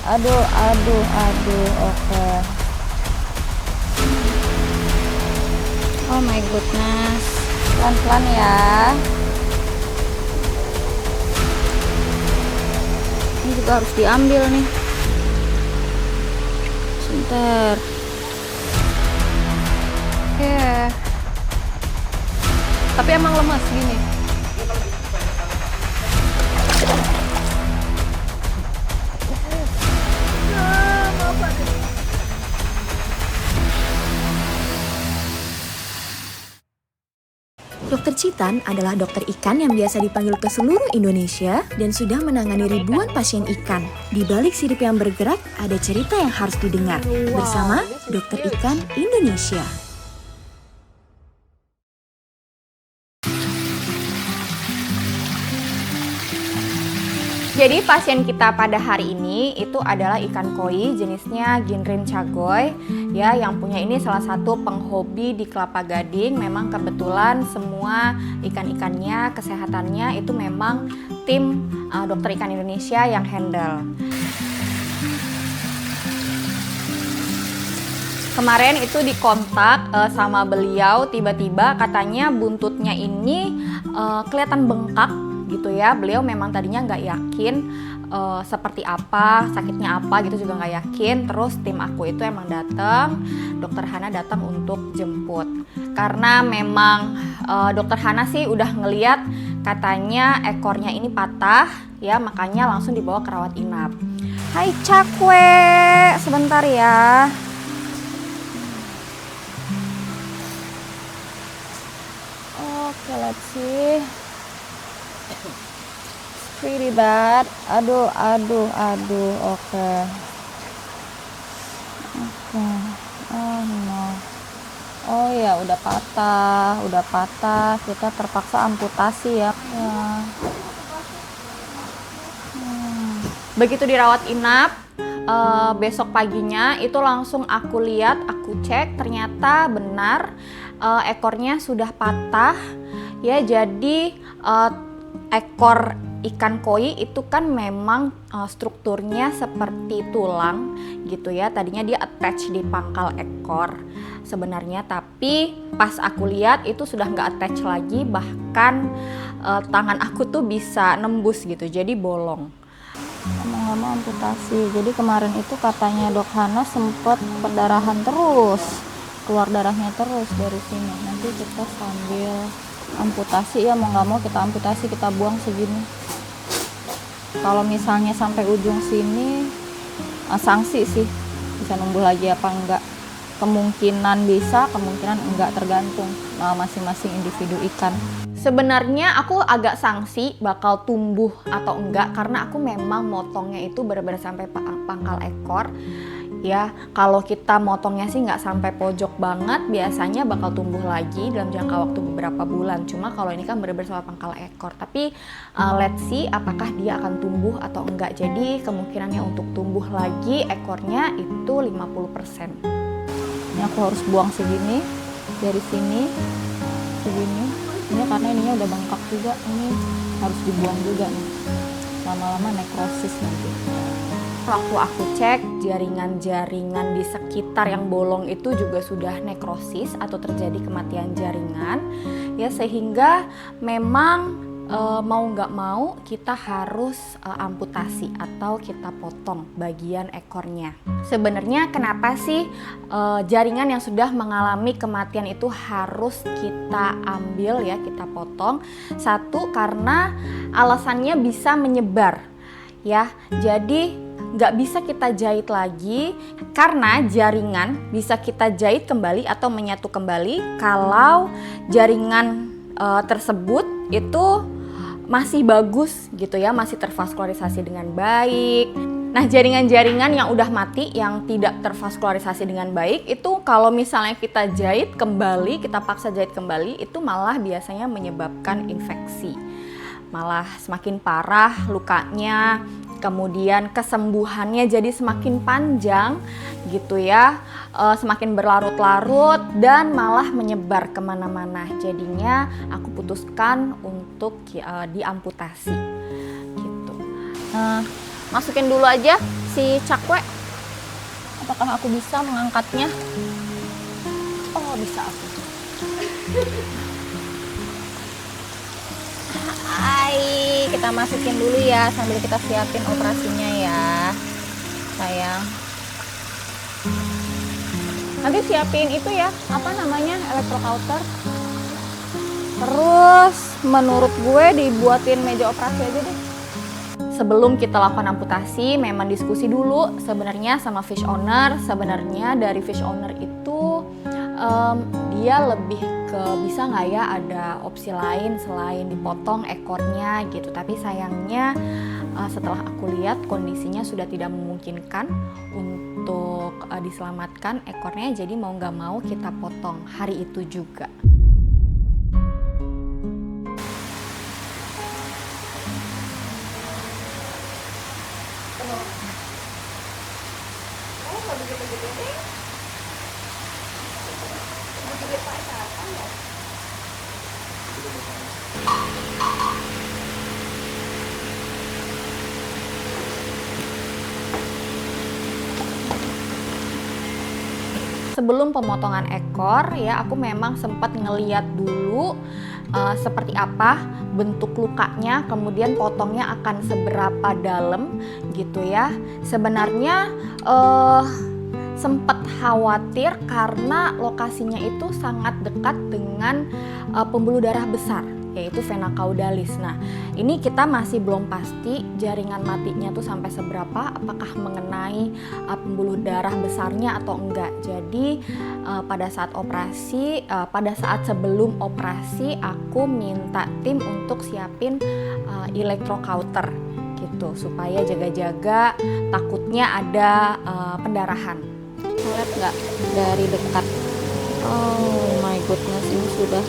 Aduh, aduh, aduh, oke. Oh my goodness. Pelan-pelan ya. Ini juga harus diambil nih. Sebentar. Oke. Tapi emang lemes gini. Dokter Citan adalah dokter ikan yang biasa dipanggil ke seluruh Indonesia dan sudah menangani ribuan pasien ikan. Di balik sirip yang bergerak, ada cerita yang harus didengar. Bersama Dokter Ikan Indonesia. Jadi pasien kita pada hari ini itu adalah ikan koi jenisnya Ginrin Chagoy ya, yang punya ini salah satu penghobi di Kelapa Gading. Memang kebetulan semua ikan-ikannya, kesehatannya itu memang tim dokter ikan Indonesia yang handle. Kemarin itu dikontak sama beliau, tiba-tiba katanya buntutnya ini kelihatan bengkak gitu ya. Beliau memang tadinya nggak yakin seperti apa, sakitnya apa gitu juga nggak yakin. Terus tim aku itu emang datang, dokter Hana datang untuk jemput. Karena memang dokter Hana sih udah ngeliat katanya ekornya ini patah ya, makanya langsung dibawa ke rawat inap. Hai Cakwe, sebentar ya. Oke, let's see. Pretty bad. Aduh, aduh, aduh. Oke. Oke. Oh no. Oh ya, udah patah. Kita terpaksa amputasi ya. Begitu dirawat inap, besok paginya itu langsung aku lihat, aku cek, ternyata benar ekornya sudah patah. Ya, jadi ekor ikan koi itu kan memang strukturnya seperti tulang gitu ya. Tadinya dia attach di pangkal ekor sebenarnya, tapi pas aku lihat itu sudah nggak attach lagi, bahkan tangan aku tuh bisa nembus gitu, jadi bolong. Emang nggak mau amputasi. Jadi kemarin itu katanya dok Hana sempet perdarahan terus, keluar darahnya terus dari sini. Nanti kita sambil amputasi ya, mau nggak mau kita amputasi, kita buang segini. Kalau misalnya sampai ujung sini sanksi sih, bisa numbuh lagi apa enggak. Kemungkinan bisa, kemungkinan enggak, tergantung masing-masing individu ikan. Sebenarnya aku agak sanksi bakal tumbuh atau enggak, karena aku memang motongnya itu benar-benar sampai pangkal ekor. Ya, kalau kita motongnya sih nggak sampai pojok banget, biasanya bakal tumbuh lagi dalam jangka waktu beberapa bulan. Cuma kalau ini kan benar-benar sampai pangkal ekor. Tapi let's see apakah dia akan tumbuh atau enggak. Jadi kemungkinannya untuk tumbuh lagi ekornya itu 50%. Ini aku harus buang segini, dari sini, segini. Ini karena ininya udah bengkak juga, ini harus dibuang juga nih. Lama-lama nekrosis nanti. Waktu aku cek, jaringan-jaringan di sekitar yang bolong itu juga sudah nekrosis atau terjadi kematian jaringan ya, sehingga memang mau nggak mau kita harus amputasi atau kita potong bagian ekornya. Sebenarnya kenapa sih jaringan yang sudah mengalami kematian itu harus kita ambil ya, kita potong? Satu, karena alasannya bisa menyebar ya, jadi nggak bisa kita jahit lagi, karena jaringan bisa kita jahit kembali atau menyatu kembali kalau jaringan tersebut itu masih bagus gitu ya, masih tervaskularisasi dengan baik. Nah, jaringan-jaringan yang udah mati, yang tidak tervaskularisasi dengan baik, itu kalau misalnya kita jahit kembali, kita paksa jahit kembali, itu malah biasanya menyebabkan infeksi. Malah semakin parah lukanya, kemudian kesembuhannya jadi semakin panjang gitu ya, semakin berlarut-larut dan malah menyebar kemana-mana. Jadinya aku putuskan untuk diamputasi gitu. Masukin dulu aja si cakwe. Apakah aku bisa mengangkatnya? Oh, bisa aku. Hai, kita masukin dulu ya sambil kita siapin operasinya ya, sayang. Nanti siapin itu ya, apa namanya, electrocauter. Terus menurut gue dibuatin meja operasi aja deh. Sebelum kita lakukan amputasi, memang diskusi dulu sebenarnya sama fish owner. Sebenarnya dari fish owner itu dia lebih ke bisa nggak ya ada opsi lain selain dipotong ekornya gitu. Tapi sayangnya setelah aku lihat kondisinya sudah tidak memungkinkan untuk diselamatkan ekornya. Jadi mau nggak mau kita potong hari itu juga. Sebelum pemotongan ekor ya, aku memang sempat ngeliat dulu seperti apa bentuk lukanya, kemudian potongnya akan seberapa dalam gitu ya. Sebenarnya sempat khawatir karena lokasinya itu sangat dekat dengan pembuluh darah besar, yaitu vena caudalis. Nah, ini kita masih belum pasti jaringan matinya tuh sampai seberapa, apakah mengenai pembuluh darah besarnya atau enggak. Jadi pada saat operasi, pada saat sebelum operasi, aku minta tim untuk siapin electrocauter gitu, supaya jaga-jaga takutnya ada pendarahan. Lihat nggak dari dekat? Oh my goodness, ini sudah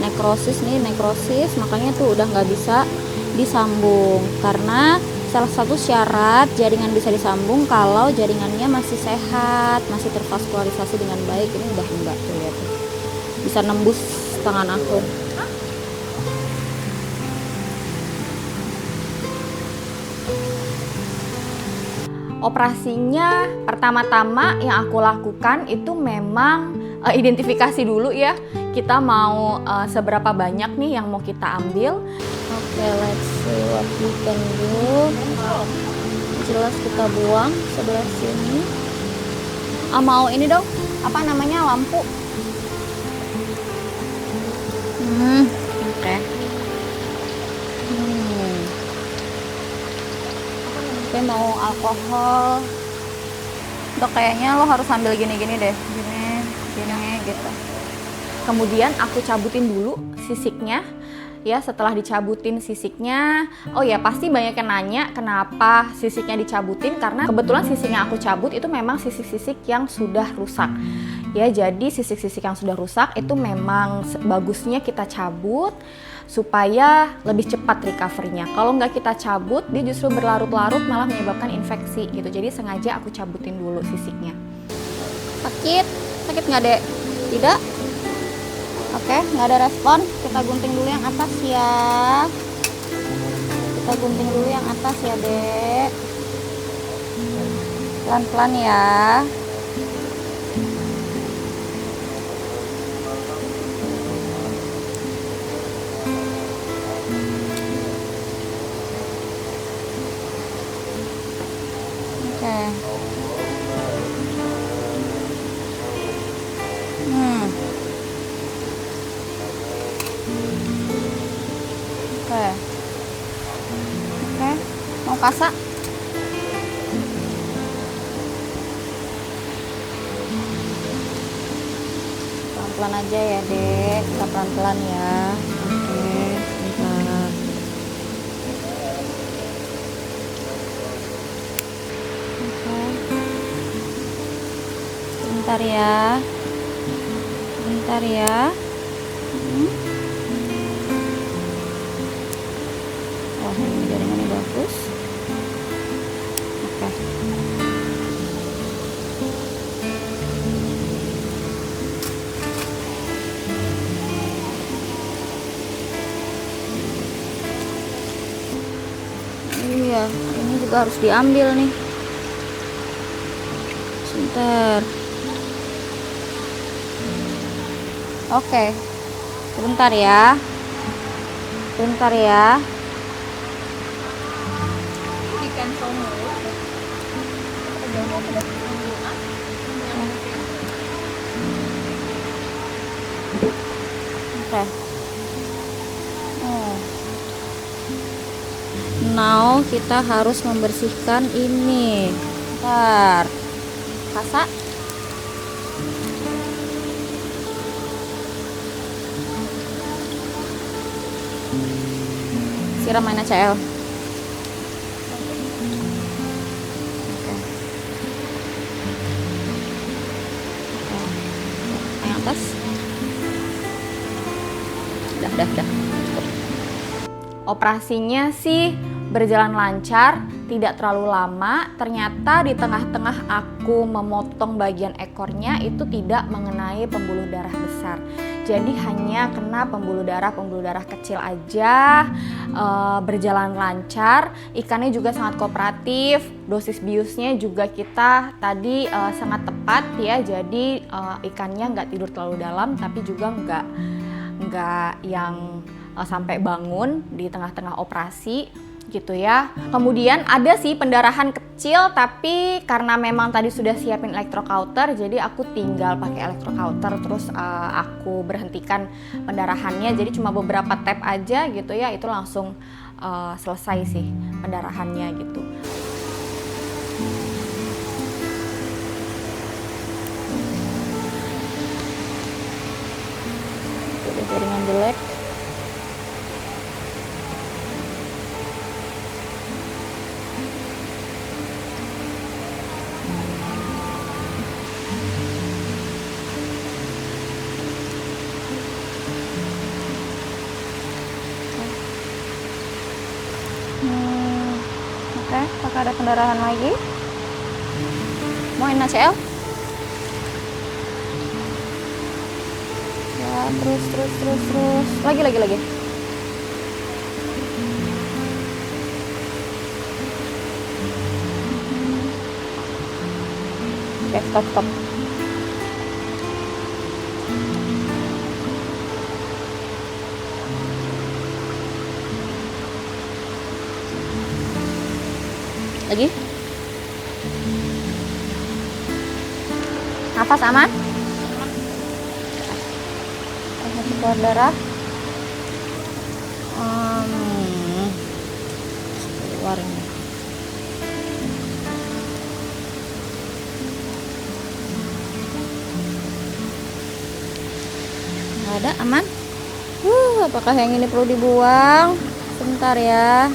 nekrosis, makanya tuh udah nggak bisa disambung. Karena salah satu syarat jaringan bisa disambung kalau jaringannya masih sehat, masih tervaskularisasi dengan baik. Ini udah enggak tuh, lihat tuh. Bisa nembus tangan aku. Operasinya pertama-tama yang aku lakukan itu memang identifikasi dulu ya. Kita mau seberapa banyak nih yang mau kita ambil. Oke, let's see what we can do. Jelas kita buang sebelah sini. Mau ini dong, apa namanya, lampu. Oke. Oke, mau alkohol. Dok, kayaknya lo harus ambil gini-gini deh, gini gitu. Kemudian aku cabutin dulu sisiknya. Ya, setelah dicabutin sisiknya, oh ya pasti banyak yang nanya kenapa sisiknya dicabutin, karena kebetulan sisik yang aku cabut itu memang sisik-sisik yang sudah rusak. Ya, jadi sisik-sisik yang sudah rusak itu memang bagusnya kita cabut supaya lebih cepat recovery-nya. Kalau nggak kita cabut, dia justru berlarut-larut malah menyebabkan infeksi gitu. Jadi sengaja aku cabutin dulu sisiknya. Sakit nggak, Dek? Tidak? Oke, nggak ada respon. Kita gunting dulu yang atas ya. Dek. Pelan-pelan ya. Oke. Oke. Mau kasak? Pelan-pelan aja ya, Dek. Kita pelan-pelan ya. Oke, sebentar. Sebentar ya. Wah, ini jaringannya bagus. Oke. Iya, ini juga harus diambil nih. Sebentar. Oke. Sebentar ya. Sebentar ya. Oke. Oh. Now kita harus membersihkan ini. Bentar. Kasa. Siram NaCl. Yang atas. Dah. Cukup. Operasinya sih berjalan lancar, tidak terlalu lama. Ternyata di tengah-tengah aku memotong bagian ekornya itu tidak mengenai pembuluh darah besar. Jadi hanya kena pembuluh darah kecil aja. Berjalan lancar. Ikannya juga sangat kooperatif. Dosis biusnya juga kita tadi sangat tepat ya. Jadi ikannya nggak tidur terlalu dalam, tapi juga nggak yang sampai bangun di tengah-tengah operasi gitu ya. Kemudian ada sih pendarahan kecil, tapi karena memang tadi sudah siapin electrocauter, jadi aku tinggal pakai electrocauter terus aku berhentikan pendarahannya. Jadi cuma beberapa tap aja gitu ya, itu langsung selesai sih pendarahannya gitu. Udah jaringan jelek. Oke, apakah ada pendarahan lagi? Mau NaCl? Ya, terus. Lagi. Oke, stop. Lagi. Nafas aman? Masih keluar darah. Keluar ini. Nggak ada, aman? Apakah yang ini perlu dibuang? Sebentar ya.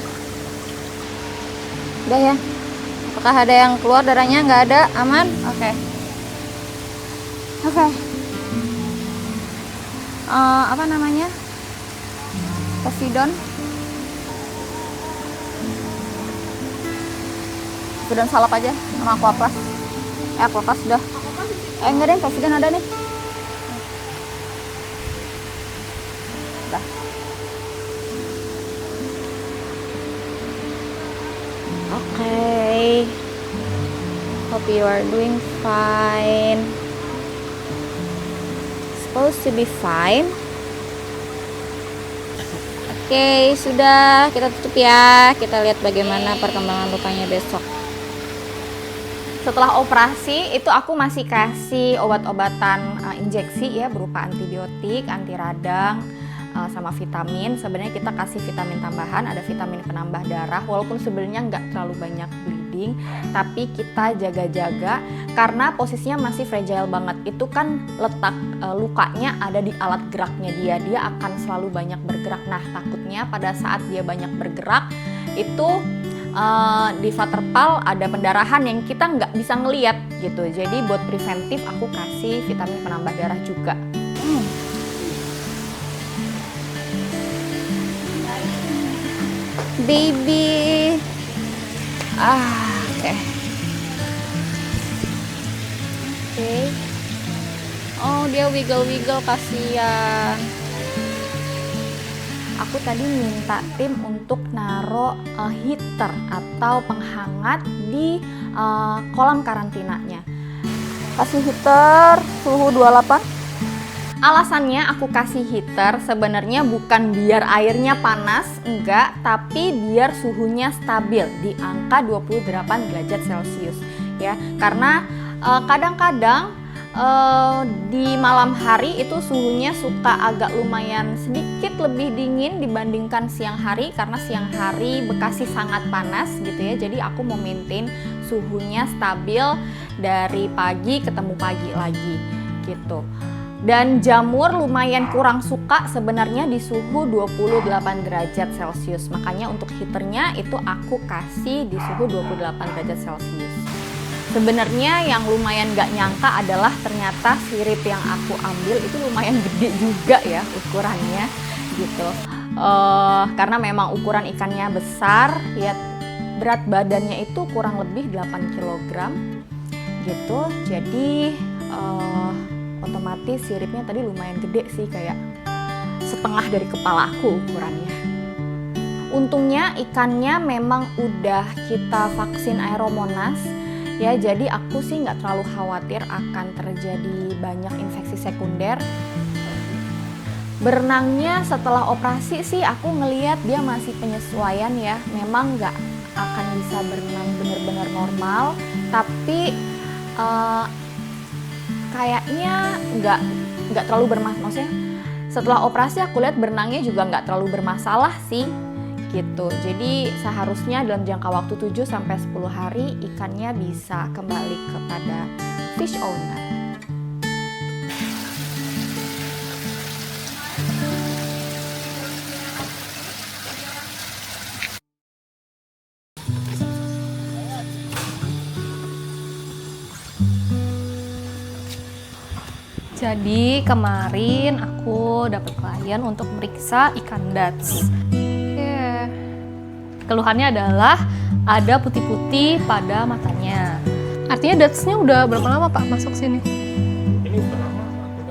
Udah ya. Apakah ada yang keluar darahnya? Nggak ada, aman? Oke. Apa namanya? Povidon salap aja sama Aquaplus. Aquaplus sudah. Enggak deh, Povidon ada nih. Udah. Okay. Hope you are doing fine. Supposed to be fine. Oke, sudah, kita tutup ya. Kita lihat bagaimana perkembangan lukanya besok. Setelah operasi itu aku masih kasih obat-obatan injeksi ya, berupa antibiotik, anti radang, sama vitamin. Sebenarnya kita kasih vitamin tambahan, ada vitamin penambah darah, walaupun sebenarnya nggak terlalu banyak bleeding, tapi kita jaga-jaga karena posisinya masih fragile banget. Itu kan letak lukanya ada di alat geraknya dia akan selalu banyak bergerak. Nah, takutnya pada saat dia banyak bergerak itu di vaterpal ada pendarahan yang kita nggak bisa ngeliat gitu. Jadi buat preventif aku kasih vitamin penambah darah juga. Baby. Oke. Oh, dia wiggle-wiggle, kasihan. Aku tadi minta tim untuk naruh heater atau penghangat di kolam karantinanya. Kasih heater suhu 28. Alasannya aku kasih heater sebenarnya bukan biar airnya panas, enggak, tapi biar suhunya stabil di angka 28 derajat Celcius ya. Karena kadang-kadang di malam hari itu suhunya suka agak lumayan sedikit lebih dingin dibandingkan siang hari, karena siang hari Bekasi sangat panas gitu ya. Jadi aku mau maintain suhunya stabil dari pagi ketemu pagi lagi gitu. Dan jamur lumayan kurang suka sebenarnya di suhu 28 derajat Celcius. Makanya untuk heaternya itu aku kasih di suhu 28 derajat Celcius. Sebenarnya yang lumayan gak nyangka adalah ternyata sirip yang aku ambil itu lumayan gede juga ya ukurannya gitu. Karena memang ukuran ikannya besar ya, berat badannya itu kurang lebih 8 kg gitu. Jadi otomatis siripnya tadi lumayan gede sih, kayak setengah dari kepala aku ukurannya. Untungnya ikannya memang udah kita vaksin Aeromonas ya, jadi aku sih nggak terlalu khawatir akan terjadi banyak infeksi sekunder. Berenangnya setelah operasi sih aku ngelihat dia masih penyesuaian ya, memang nggak akan bisa berenang bener-bener normal, tapi kayaknya nggak terlalu bermasalah. Maksudnya setelah operasi aku lihat berenangnya juga nggak terlalu bermasalah sih gitu. Jadi seharusnya dalam jangka waktu 7-10 hari ikannya bisa kembali kepada fish owner. Jadi kemarin aku dapat klien untuk meriksa ikan Dutch. Keluhannya adalah ada putih-putih pada matanya. Artinya Dutch-nya udah berapa lama Pak masuk sini? Ini udah lama.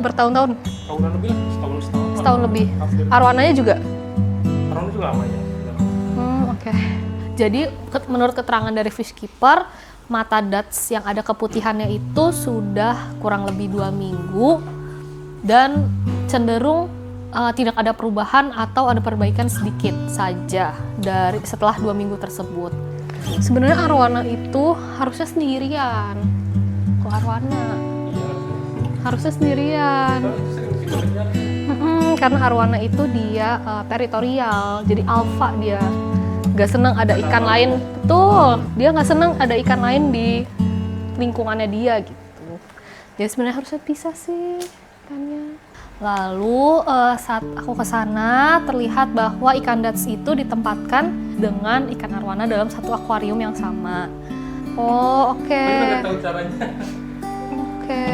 Bertahun-tahun? Tahunan lebih lah, setahun. Setahun lebih. Arwananya juga? Arwananya juga lama ya. Oke. Jadi menurut keterangan dari fish keeper, mata Dutch yang ada keputihannya itu sudah kurang lebih 2 minggu dan cenderung tidak ada perubahan atau ada perbaikan sedikit saja dari setelah 2 minggu tersebut. Sebenarnya arwana itu harusnya sendirian. Kok arwana? Harusnya sendirian. Karena arwana itu dia teritorial, jadi alfa dia. Gak senang ada ikan lain, betul. Dia gak senang ada ikan lain di lingkungannya dia gitu. Jadi sebenarnya harusnya pisah sih ikannya. Lalu saat aku ke sana terlihat bahwa ikan Dutch itu ditempatkan dengan ikan arwana dalam satu akuarium yang sama. Oh, oke. Nggak tahu caranya. Oke.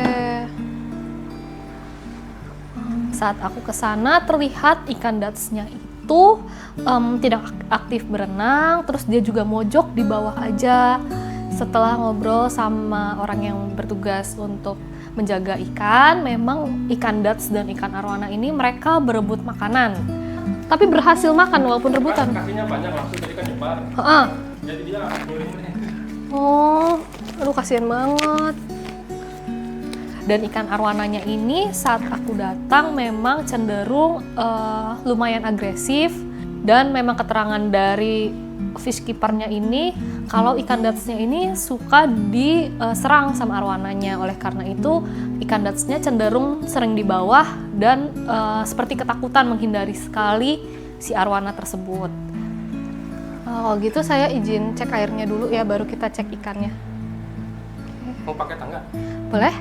Saat aku ke sana terlihat ikan Dutch-nya itu tidak aktif berenang, terus dia juga mojok di bawah aja. Setelah ngobrol sama orang yang bertugas untuk menjaga ikan, memang ikan Dutch dan ikan arwana ini mereka berebut makanan. Tapi berhasil makan walaupun rebutan. Kakinya panjang langsung tadi kan nyebar. Jadi dia nyuling. Oh, aduh kasihan banget. Dan ikan arwananya ini saat aku datang memang cenderung lumayan agresif, dan memang keterangan dari fish keeper-nya ini kalau ikan Dutch-nya ini suka diserang sama arwananya. Oleh karena itu ikan Dutch-nya cenderung sering di bawah dan seperti ketakutan menghindari sekali si arwana tersebut. Kalau gitu saya izin cek airnya dulu ya, baru kita cek ikannya. Mau pakai tangga? Boleh?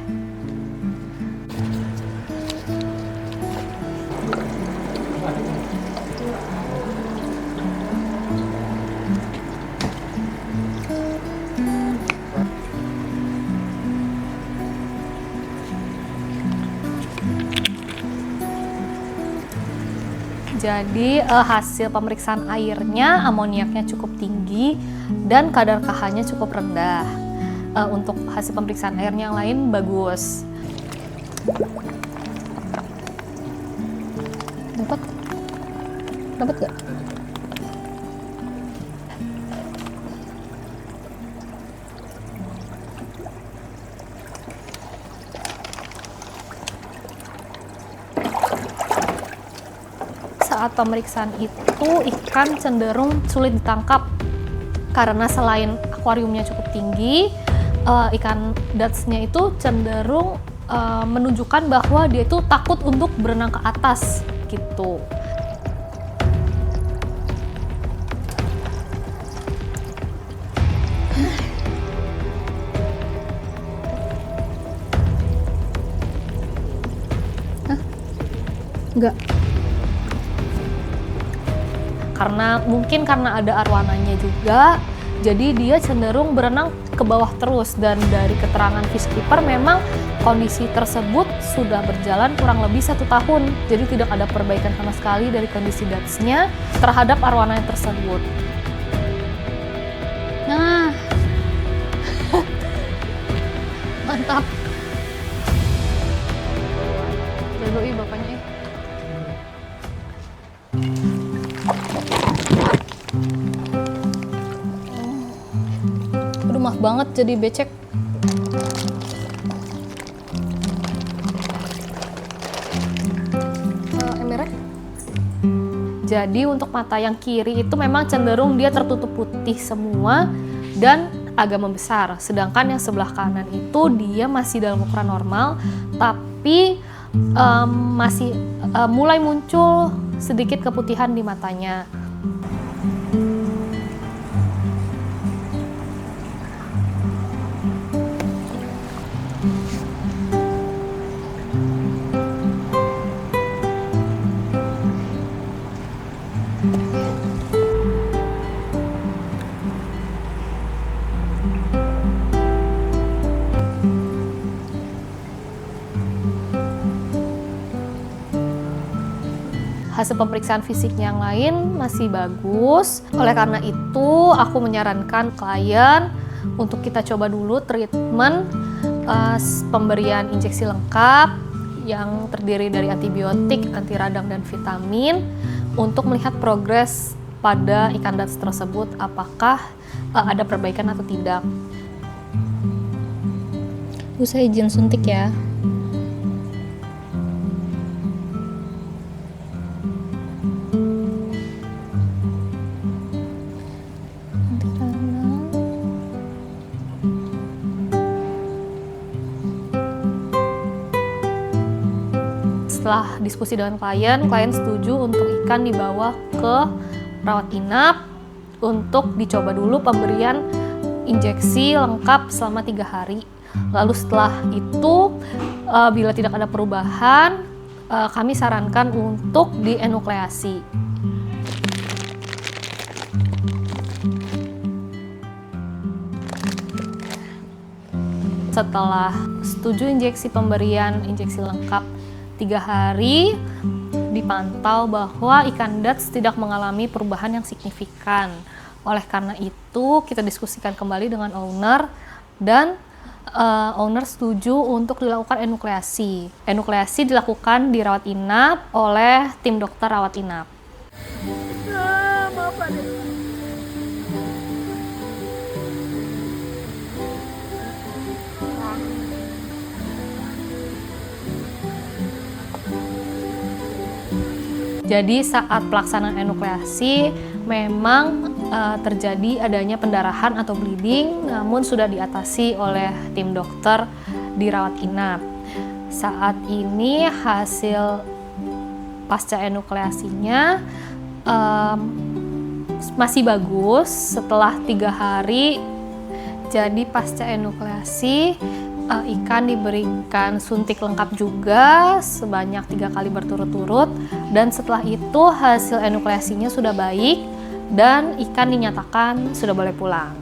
Jadi hasil pemeriksaan airnya amoniaknya cukup tinggi dan kadar KH-nya cukup rendah. Untuk hasil pemeriksaan airnya yang lain bagus. Dapat gak? saat pemeriksaan itu ikan cenderung sulit ditangkap karena selain akuariumnya cukup tinggi, ikan datsnya itu cenderung menunjukkan bahwa dia itu takut untuk berenang ke atas gitu. Enggak. Mungkin karena ada arwananya juga, jadi dia cenderung berenang ke bawah terus, dan dari keterangan fishkeeper memang kondisi tersebut sudah berjalan kurang lebih 1 tahun, jadi tidak ada perbaikan sama sekali dari kondisi datsnya terhadap arwana tersebut. Nah, Mantap. Jagoi bapaknya. Aduh, maaf banget jadi becek. Emirnya? Jadi untuk mata yang kiri itu memang cenderung dia tertutup putih semua dan agak membesar. Sedangkan yang sebelah kanan itu dia masih dalam ukuran normal, tapi masih mulai muncul sedikit keputihan di matanya. Hasil pemeriksaan fisiknya yang lain masih bagus. Oleh karena itu, aku menyarankan klien untuk kita coba dulu treatment pemberian injeksi lengkap yang terdiri dari antibiotik, anti radang, dan vitamin untuk melihat progres pada ikan dats tersebut, apakah ada perbaikan atau tidak. saya izin suntik ya. Setelah diskusi dengan klien setuju untuk ikan dibawa ke rawat inap untuk dicoba dulu pemberian injeksi lengkap selama 3 hari. Lalu setelah itu, bila tidak ada perubahan, kami sarankan untuk dienukleasi. Setelah setuju pemberian injeksi lengkap 3 hari, dipantau bahwa ikan dats tidak mengalami perubahan yang signifikan. Oleh karena itu, kita diskusikan kembali dengan owner dan owner setuju untuk dilakukan enukleasi. Enukleasi dilakukan di rawat inap oleh tim dokter rawat inap. Jadi saat pelaksanaan enukleasi memang terjadi adanya pendarahan atau bleeding, namun sudah diatasi oleh tim dokter di rawat inap. Saat ini hasil pasca enukleasinya masih bagus setelah 3 hari. Jadi pasca enukleasi ikan diberikan suntik lengkap juga sebanyak 3 kali berturut-turut, dan setelah itu hasil enukleasinya sudah baik dan ikan dinyatakan sudah boleh pulang.